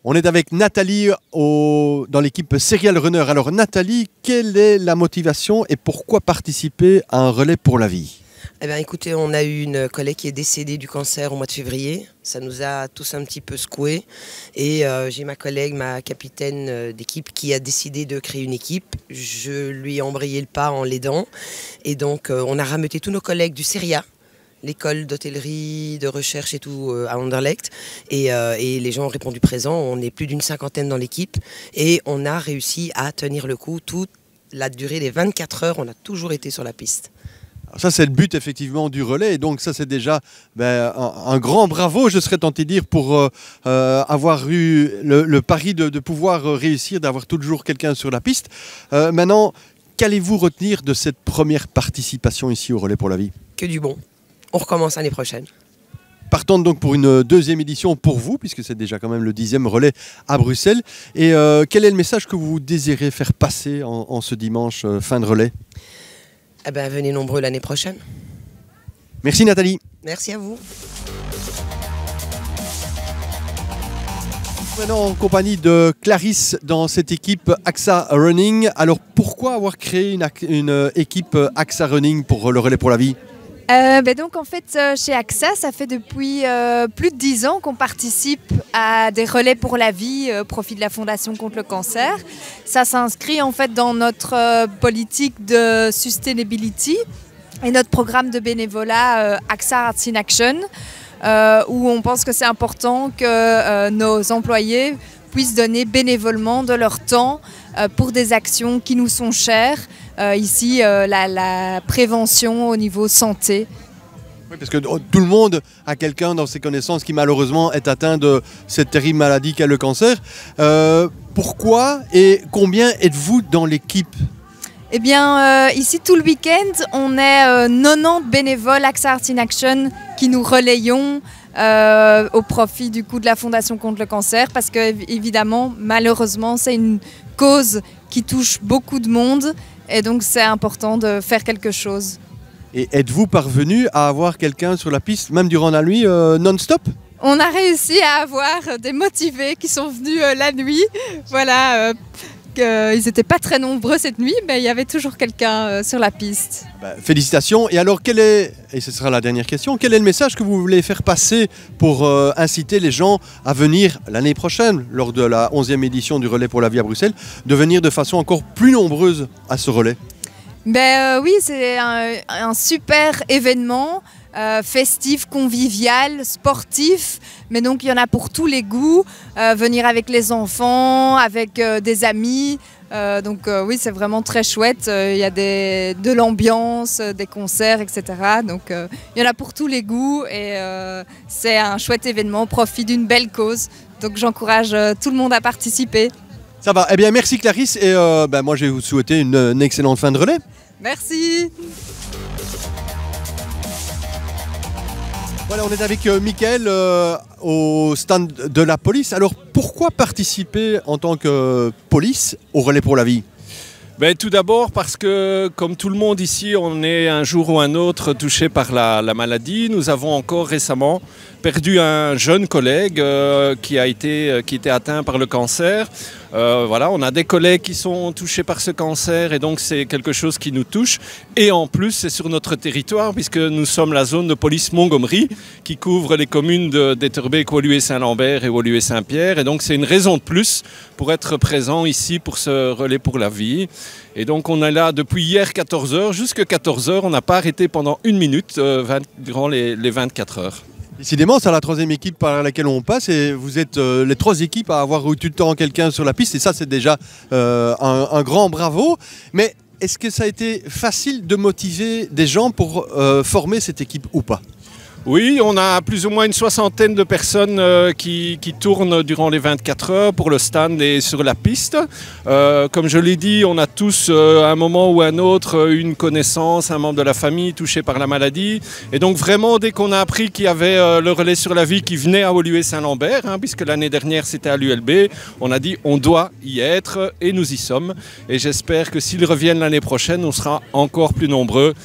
On est avec Nathalie dans l'équipe Serial Runner. Alors Nathalie, quelle est la motivation et pourquoi participer à un relais pour la vie? Eh bien, écoutez, on a eu une collègue qui est décédée du cancer au mois de février. Ça nous a tous un petit peu secoués. Et j'ai ma collègue, ma capitaine d'équipe, qui a décidé de créer une équipe. Je lui ai embrayé le pas en l'aidant. Et donc, on a rameuté tous nos collègues du CERIA, l'école d'hôtellerie, de recherche et tout à Anderlecht. Et les gens ont répondu présent. On est plus d'une cinquantaine dans l'équipe. Et on a réussi à tenir le coup toute la durée des 24 heures. On a toujours été sur la piste. Ça, c'est le but effectivement du relais. Et donc ça, c'est déjà un grand bravo, je serais tenté de dire, pour avoir eu le pari de pouvoir réussir, d'avoir toujours quelqu'un sur la piste. Maintenant, qu'allez-vous retenir de cette première participation ici au Relais pour la vie? Que du bon. On recommence l'année prochaine. Partons donc pour une deuxième édition pour vous, puisque c'est déjà quand même le 10e relais à Bruxelles. Et quel est le message que vous désirez faire passer en ce dimanche fin de relais? Eh bien, venez nombreux l'année prochaine. Merci Nathalie. Merci à vous. Maintenant en compagnie de Clarisse dans cette équipe AXA Running. Alors pourquoi avoir créé une équipe AXA Running pour le relais pour la vie? Donc en fait chez AXA, ça fait depuis plus de 10 ans qu'on participe à des relais pour la vie au profit de la Fondation contre le cancer. Ça s'inscrit en fait dans notre politique de sustainability et notre programme de bénévolat AXA Arts in Action, où on pense que c'est important que nos employés puissent donner bénévolement de leur temps pour des actions qui nous sont chères. Ici, la prévention au niveau santé. Oui, parce que tout le monde a quelqu'un dans ses connaissances qui malheureusement est atteint de cette terrible maladie qu'est le cancer. Pourquoi et combien êtes-vous dans l'équipe? Eh bien, ici tout le week-end, on est 90 bénévoles AXA Arts in Action qui nous relayons au profit du coup de la Fondation contre le cancer, parce que évidemment, malheureusement, c'est une cause qui touche beaucoup de monde. Et donc c'est important de faire quelque chose. Et êtes-vous parvenu à avoir quelqu'un sur la piste, même durant la nuit, non-stop? On a réussi à avoir des motivés qui sont venus la nuit. Voilà, ils n'étaient pas très nombreux cette nuit, mais il y avait toujours quelqu'un sur la piste. Félicitations. Et alors, et ce sera la dernière question, quel est le message que vous voulez faire passer pour inciter les gens à venir l'année prochaine, lors de la 11e édition du Relais pour la vie à Bruxelles, de venir de façon encore plus nombreuse à ce relais? Oui, c'est un super événement, festif, convivial, sportif, mais donc il y en a pour tous les goûts, venir avec les enfants, avec des amis. Oui, c'est vraiment très chouette. Il y a de l'ambiance, des concerts, etc. Donc il y en a pour tous les goûts et c'est un chouette événement au profit d'une belle cause. Donc j'encourage tout le monde à participer. Ça va. Eh bien, merci Clarisse et moi je vais vous souhaiter une excellente fin de relais. Merci. Voilà, on est avec Mickaël au stand de la police. Alors pourquoi participer en tant que police au Relais pour la vie? Tout d'abord parce que, comme tout le monde ici, on est un jour ou un autre touché par la maladie. Nous avons encore récemment perdu un jeune collègue qui était atteint par le cancer. Voilà, on a des collègues qui sont touchés par ce cancer et donc c'est quelque chose qui nous touche. Et en plus, c'est sur notre territoire puisque nous sommes la zone de police Montgomery qui couvre les communes d'Etterbeek, Woluwe-Saint-Lambert et Woluwe-Saint-Pierre. Et donc c'est une raison de plus pour être présent ici pour ce relais pour la vie. Et donc on est là depuis hier 14h jusqu'à 14h. On n'a pas arrêté pendant une minute durant les 24 heures. Décidément, c'est la troisième équipe par laquelle on passe et vous êtes les trois équipes à avoir eu tout le temps quelqu'un sur la piste et ça c'est déjà un grand bravo. Mais est-ce que ça a été facile de motiver des gens pour former cette équipe ou pas? Oui, on a plus ou moins une soixantaine de personnes qui tournent durant les 24 heures pour le stand et sur la piste. Comme je l'ai dit, on a tous à un moment ou à un autre une connaissance, un membre de la famille touché par la maladie. Et donc vraiment, dès qu'on a appris qu'il y avait le relais sur la vie qui venait à Woluwe-Saint-Lambert, puisque l'année dernière c'était à l'ULB, on a dit on doit y être et nous y sommes. Et j'espère que s'ils reviennent l'année prochaine, on sera encore plus nombreux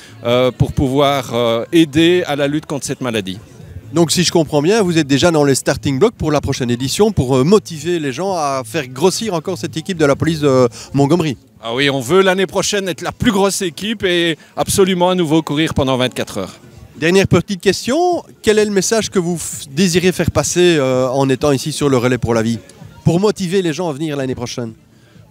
pour pouvoir aider à la lutte contre cette maladie. Donc si je comprends bien, vous êtes déjà dans les starting blocks pour la prochaine édition, pour motiver les gens à faire grossir encore cette équipe de la police de Montgomery. Ah oui, on veut l'année prochaine être la plus grosse équipe et absolument à nouveau courir pendant 24 heures. Dernière petite question, quel est le message que vous désirez faire passer en étant ici sur le relais pour la vie, pour motiver les gens à venir l'année prochaine?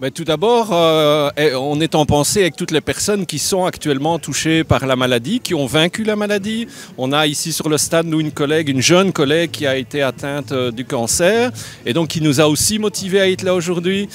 Mais tout d'abord, on est en pensée avec toutes les personnes qui sont actuellement touchées par la maladie, qui ont vaincu la maladie. On a ici sur le stade, nous, une jeune collègue qui a été atteinte du cancer et donc qui nous a aussi motivés à être là aujourd'hui.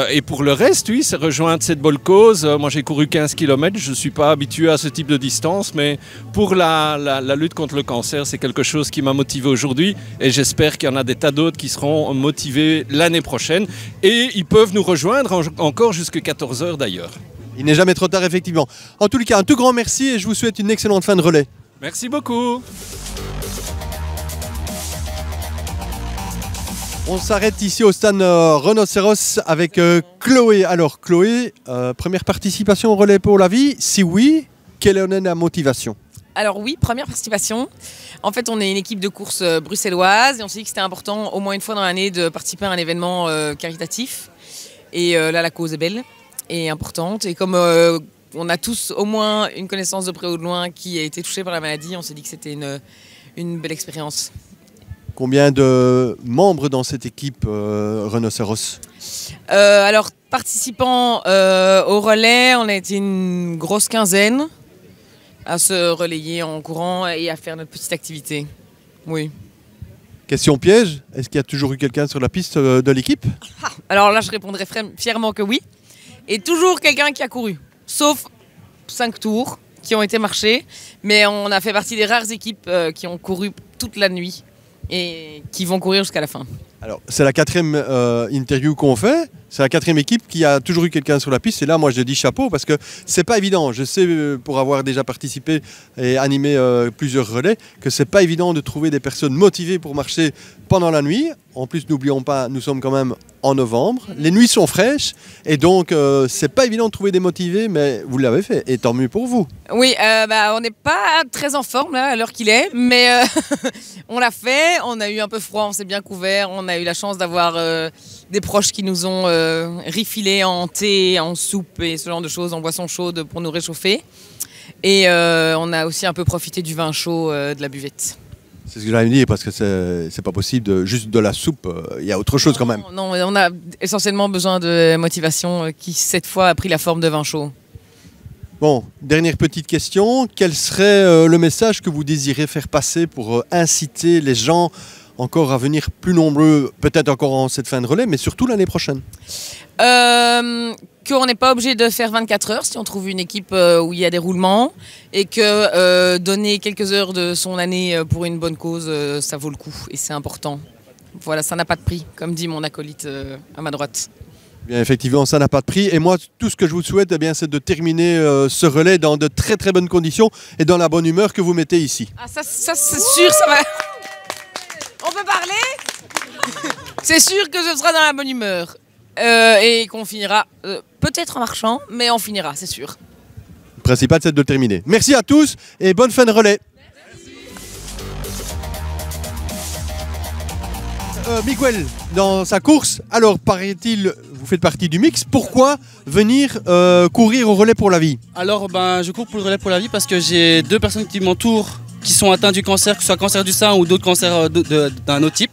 Et pour le reste, oui, c'est rejoindre cette bonne cause. Moi, j'ai couru 15 km, je ne suis pas habitué à ce type de distance, mais pour la lutte contre le cancer, c'est quelque chose qui m'a motivé aujourd'hui et j'espère qu'il y en a des tas d'autres qui seront motivés l'année prochaine et ils peuvent nous rejoindre encore jusqu'à 14 h d'ailleurs. Il n'est jamais trop tard, effectivement. En tous les cas, un tout grand merci et je vous souhaite une excellente fin de relais. Merci beaucoup. On s'arrête ici au stade Rhinocéros avec Chloé. Alors Chloé, première participation au relais pour la vie? Si oui, quelle en est la motivation? Alors oui, première participation. En fait, on est une équipe de course bruxelloise et on s'est dit que c'était important au moins une fois dans l'année de participer à un événement caritatif. Et là, la cause est belle et importante. Et comme on a tous au moins une connaissance de près ou de loin qui a été touchée par la maladie, on s'est dit que c'était une belle expérience. Combien de membres dans cette équipe Rhinocéros? Alors, participants au relais, on a été une grosse quinzaine à se relayer en courant et à faire notre petite activité. Oui. Question piège, est-ce qu'il y a toujours eu quelqu'un sur la piste de l'équipe? Alors là, je répondrai fièrement que oui. Et toujours quelqu'un qui a couru, sauf 5 tours qui ont été marchés. Mais on a fait partie des rares équipes qui ont couru toute la nuit et qui vont courir jusqu'à la fin. Alors, c'est la 4e interview qu'on fait. C'est la 4e équipe qui a toujours eu quelqu'un sur la piste. Et là, moi, je dis chapeau parce que c'est pas évident. Je sais, pour avoir déjà participé et animé plusieurs relais, que c'est pas évident de trouver des personnes motivées pour marcher pendant la nuit. En plus, n'oublions pas, nous sommes quand même en novembre. Les nuits sont fraîches et donc c'est pas évident de trouver des motivés, mais vous l'avez fait et tant mieux pour vous. Oui, on n'est pas très en forme là, à l'heure qu'il est, mais on l'a fait. On a eu un peu froid, on s'est bien couvert. On a eu la chance d'avoir des proches qui nous ont refilé en thé, en soupe et ce genre de choses, en boisson chaude pour nous réchauffer. Et on a aussi un peu profité du vin chaud de la buvette. C'est ce que j'allais dire parce que c'est pas possible juste de la soupe, il y a autre chose quand même. Non, on a essentiellement besoin de motivation qui cette fois a pris la forme de vin chaud. Bon, dernière petite question, quel serait le message que vous désirez faire passer pour inciter les gens encore à venir plus nombreux, peut-être encore en cette fin de relais, mais surtout l'année prochaine? Qu'on n'est pas obligé de faire 24 heures si on trouve une équipe où il y a des roulements et que donner quelques heures de son année pour une bonne cause, ça vaut le coup et c'est important. Voilà, ça n'a pas de prix, comme dit mon acolyte à ma droite. Bien, effectivement, ça n'a pas de prix. Et moi, tout ce que je vous souhaite, eh bien, c'est de terminer ce relais dans de très très bonnes conditions et dans la bonne humeur que vous mettez ici. Ah, ça c'est sûr, ça va. On peut parler? C'est sûr que je serai dans la bonne humeur. Et qu'on finira, peut-être en marchant, mais on finira, c'est sûr. Le principal, c'est de le terminer. Merci à tous et bonne fin de relais. Miguel, dans sa course, alors paraît-il, vous faites partie du mix. Pourquoi venir courir au relais pour la vie? Alors, je cours pour le relais pour la vie parce que j'ai 2 personnes qui m'entourent qui sont atteints du cancer, que ce soit cancer du sein ou d'autres cancers d'un autre type.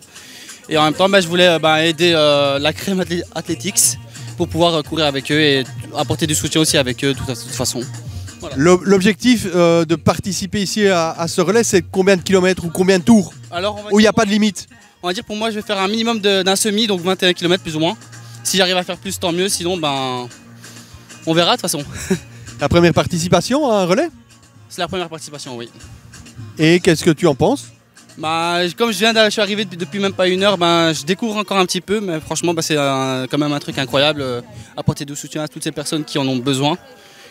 Et en même temps, je voulais aider la Crème Athletics pour pouvoir courir avec eux et apporter du soutien aussi avec eux de toute façon. Voilà. L'objectif de participer ici à ce relais, c'est combien de kilomètres ou combien de tours? Alors, où il n'y a pas de limite? On va dire pour moi, je vais faire un minimum d'un semi, donc 21 km plus ou moins. Si j'arrive à faire plus, tant mieux. Sinon, on verra de toute façon. La première participation à un relais? C'est la première participation, oui. Et qu'est-ce que tu en penses? Comme je suis arrivé depuis même pas 1 heure, je découvre encore un petit peu, mais franchement c'est quand même un truc incroyable, apporter du soutien à toutes ces personnes qui en ont besoin,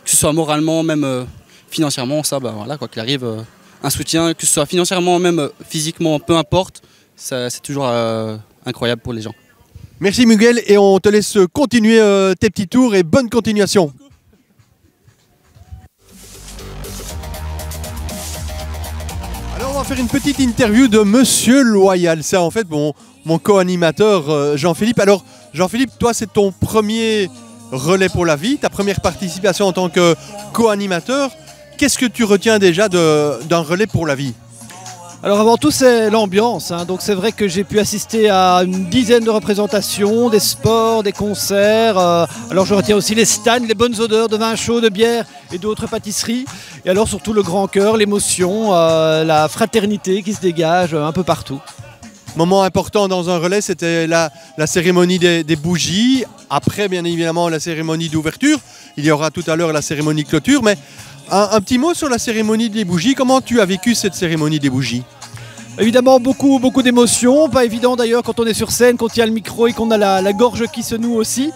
que ce soit moralement, même financièrement, ça voilà, quoi qu'il arrive, un soutien, que ce soit financièrement, même physiquement, peu importe, c'est toujours incroyable pour les gens. Merci Miguel et on te laisse continuer tes petits tours et bonne continuation. Alors on va faire une petite interview de Monsieur Loyal. C'est en fait mon co-animateur Jean-Philippe. Alors Jean-Philippe, toi c'est ton premier relais pour la vie, ta première participation en tant que co-animateur. Qu'est-ce que tu retiens déjà d'un relais pour la vie ? Alors avant tout c'est l'ambiance, hein. Donc c'est vrai que j'ai pu assister à une dizaine de représentations, des sports, des concerts, alors je retiens aussi les stands, les bonnes odeurs de vin chaud, de bière et d'autres pâtisseries, et alors surtout le grand cœur, l'émotion, la fraternité qui se dégage un peu partout. Moment important dans un relais, c'était la cérémonie des bougies, après bien évidemment la cérémonie d'ouverture, il y aura tout à l'heure la cérémonie de clôture, mais un petit mot sur la cérémonie des bougies. Comment tu as vécu cette cérémonie des bougies ? Évidemment, beaucoup d'émotions. Pas évident d'ailleurs quand on est sur scène, quand il y a le micro et qu'on a la gorge qui se noue aussi.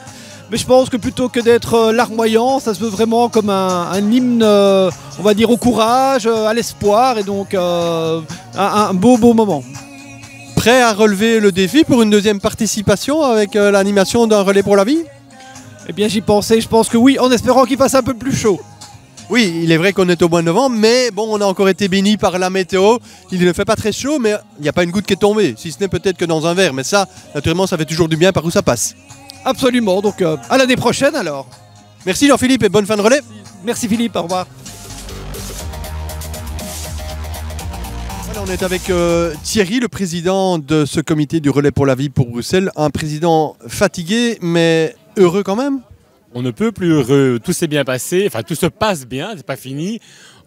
Mais je pense que plutôt que d'être larmoyant, ça se veut vraiment comme un hymne, on va dire, au courage, à l'espoir. Et donc, un beau moment. Prêt à relever le défi pour une deuxième participation avec l'animation d'un relais pour la vie ? Eh bien, j'y pensais. Je pense que oui, en espérant qu'il fasse un peu plus chaud. Oui, il est vrai qu'on est au mois de novembre, mais bon, on a encore été béni par la météo. Il ne fait pas très chaud, mais il n'y a pas une goutte qui est tombée, si ce n'est peut-être que dans un verre. Mais ça, naturellement, ça fait toujours du bien par où ça passe. Absolument, donc à l'année prochaine alors. Merci Jean-Philippe et bonne fin de relais. Merci Philippe, au revoir. Voilà, on est avec Thierry, le président de ce comité du relais pour la vie pour Bruxelles. Un président fatigué, mais heureux quand même. On ne peut plus heureux, tout s'est bien passé, enfin tout se passe bien, c'est pas fini.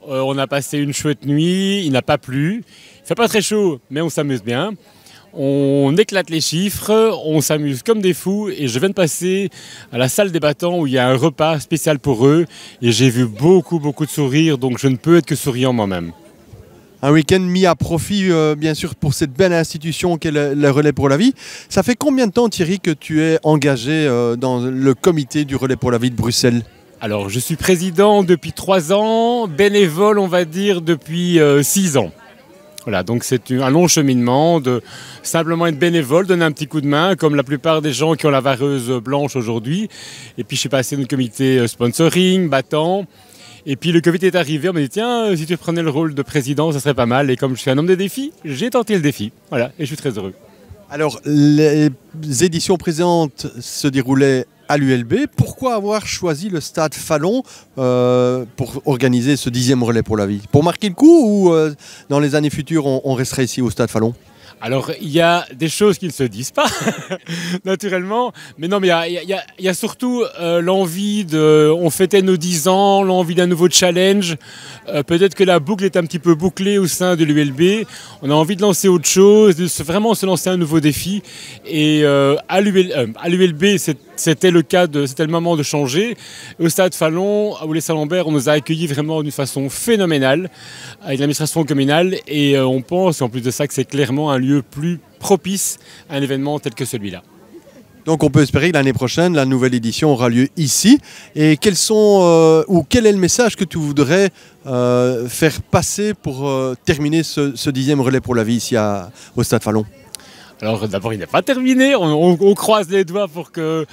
On a passé une chouette nuit, il n'a pas plu. Il fait pas très chaud, mais on s'amuse bien. On éclate les chiffres, on s'amuse comme des fous et je viens de passer à la salle des battants où il y a un repas spécial pour eux et j'ai vu beaucoup de sourires, donc je ne peux être que souriant moi-même. Un week-end mis à profit, bien sûr, pour cette belle institution qu'est le Relais pour la vie. Ça fait combien de temps, Thierry, que tu es engagé dans le comité du Relais pour la vie de Bruxelles ? Alors, je suis président depuis 3 ans, bénévole, on va dire, depuis 6 ans. Voilà, donc c'est un long cheminement de simplement être bénévole, donner un petit coup de main, comme la plupart des gens qui ont la vareuse blanche aujourd'hui. Et puis, je suis passé dans le comité sponsoring, battant. Et puis le Covid est arrivé, on m'a dit tiens, si tu prenais le rôle de président, ça serait pas mal. Et comme je suis un homme de défi, j'ai tenté le défi. Voilà, et je suis très heureux. Alors, les éditions présentes se déroulaient à l'ULB. Pourquoi avoir choisi le stade Fallon pour organiser ce 10e relais pour la vie ? Pour marquer le coup ou dans les années futures, on resterait ici au stade Fallon ? Alors, il y a des choses qui ne se disent pas, naturellement. Mais non, mais il y a surtout l'envie de... On fêtait nos 10 ans, l'envie d'un nouveau challenge. Peut-être que la boucle est un petit peu bouclée au sein de l'ULB. On a envie de lancer autre chose, de vraiment se lancer un nouveau défi. Et à l'ULB, c'était le moment de changer. Au stade Fallon, à Oulé-Saint-Lambert, on nous a accueillis vraiment d'une façon phénoménale avec l'administration communale. Et on pense, en plus de ça, que c'est clairement un lieu plus propice à un événement tel que celui-là. Donc on peut espérer que l'année prochaine, la nouvelle édition aura lieu ici. Et quel est le message que tu voudrais faire passer pour terminer ce 10e relais pour la vie ici au Stade Fallon ? Alors d'abord, il n'est pas terminé, on croise les doigts pour que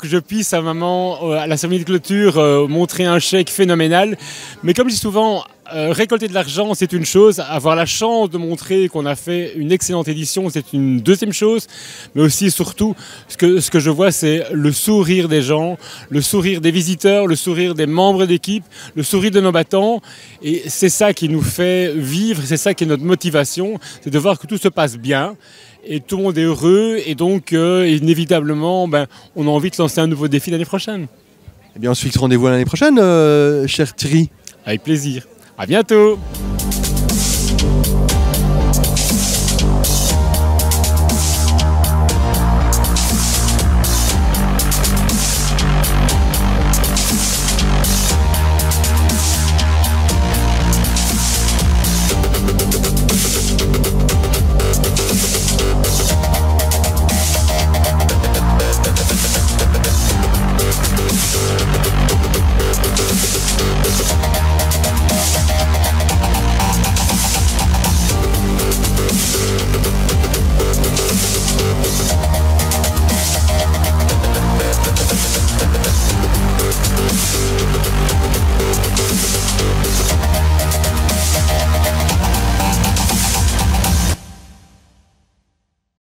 je puisse à la cérémonie de clôture montrer un chèque phénoménal. Mais comme je dis souvent, récolter de l'argent c'est une chose, avoir la chance de montrer qu'on a fait une excellente édition c'est une deuxième chose. Mais aussi surtout, ce que je vois c'est le sourire des gens, le sourire des visiteurs, le sourire des membres d'équipe, le sourire de nos battants. Et c'est ça qui nous fait vivre, c'est ça qui est notre motivation, c'est de voir que tout se passe bien. Et tout le monde est heureux et donc inévitablement on a envie de lancer un nouveau défi l'année prochaine. Eh bien on se fixe rendez-vous l'année prochaine, cher Thierry. Avec plaisir. À bientôt.